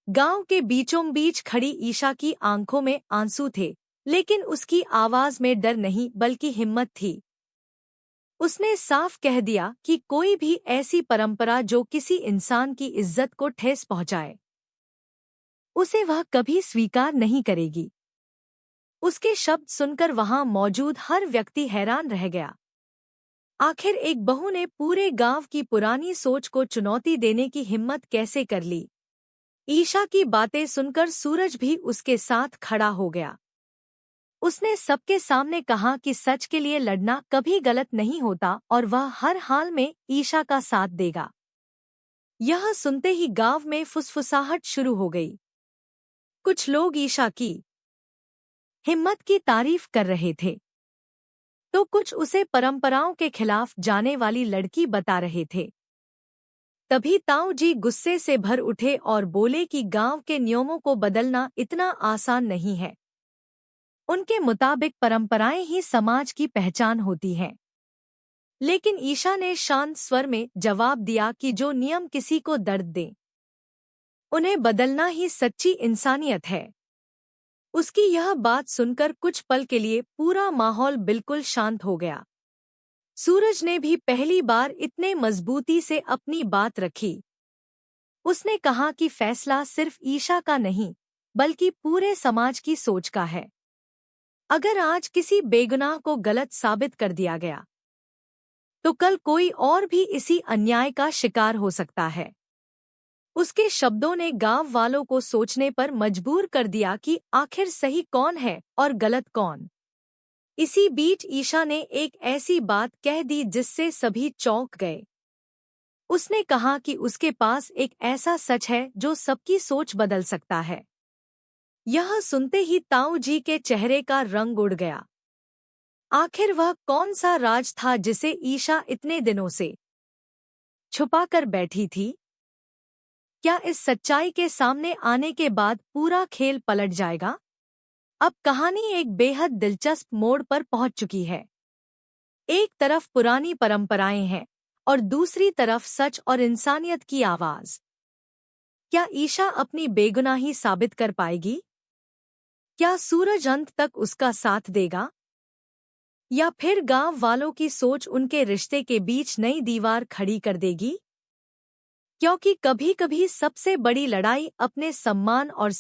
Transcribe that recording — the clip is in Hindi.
गांव के बीचों बीच खड़ी ईशा की आंखों में आंसू थे, लेकिन उसकी आवाज में डर नहीं बल्कि हिम्मत थी। उसने साफ कह दिया कि कोई भी ऐसी परंपरा जो किसी इंसान की इज्जत को ठेस पहुंचाए, उसे वह कभी स्वीकार नहीं करेगी। उसके शब्द सुनकर वहां मौजूद हर व्यक्ति हैरान रह गया। आखिर एक बहू ने पूरे गांव की पुरानी सोच को चुनौती देने की हिम्मत कैसे कर ली? ईशा की बातें सुनकर सूरज भी उसके साथ खड़ा हो गया। उसने सबके सामने कहा कि सच के लिए लड़ना कभी गलत नहीं होता और वह हर हाल में ईशा का साथ देगा। यह सुनते ही गांव में फुसफुसाहट शुरू हो गई। कुछ लोग ईशा की हिम्मत की तारीफ कर रहे थे, तो कुछ उसे परंपराओं के खिलाफ जाने वाली लड़की बता रहे थे। तभी ताऊ जी गुस्से से भर उठे और बोले कि गांव के नियमों को बदलना इतना आसान नहीं है। उनके मुताबिक परंपराएं ही समाज की पहचान होती हैं। लेकिन ईशा ने शांत स्वर में जवाब दिया कि जो नियम किसी को दर्द दें, उन्हें बदलना ही सच्ची इंसानियत है। उसकी यह बात सुनकर कुछ पल के लिए पूरा माहौल बिल्कुल शांत हो गया। सूरज ने भी पहली बार इतने मजबूती से अपनी बात रखी। उसने कहा कि फैसला सिर्फ ईशा का नहीं, बल्कि पूरे समाज की सोच का है। अगर आज किसी बेगुनाह को गलत साबित कर दिया गया, तो कल कोई और भी इसी अन्याय का शिकार हो सकता है। उसके शब्दों ने गांव वालों को सोचने पर मजबूर कर दिया कि आखिर सही कौन है और गलत कौन। इसी बीच ईशा ने एक ऐसी बात कह दी जिससे सभी चौंक गए। उसने कहा कि उसके पास एक ऐसा सच है जो सबकी सोच बदल सकता है। यह सुनते ही ताऊ जी के चेहरे का रंग उड़ गया। आखिर वह कौन सा राज था जिसे ईशा इतने दिनों से छुपाकर बैठी थी? क्या इस सच्चाई के सामने आने के बाद पूरा खेल पलट जाएगा? अब कहानी एक बेहद दिलचस्प मोड़ पर पहुंच चुकी है। एक तरफ पुरानी परंपराएं हैं और दूसरी तरफ सच और इंसानियत की आवाज। क्या ईशा अपनी बेगुनाही साबित कर पाएगी? क्या सूरज अंत तक उसका साथ देगा? या फिर गांव वालों की सोच उनके रिश्ते के बीच नई दीवार खड़ी कर देगी? क्योंकि कभी-कभी सबसे बड़ी लड़ाई अपने सम्मान और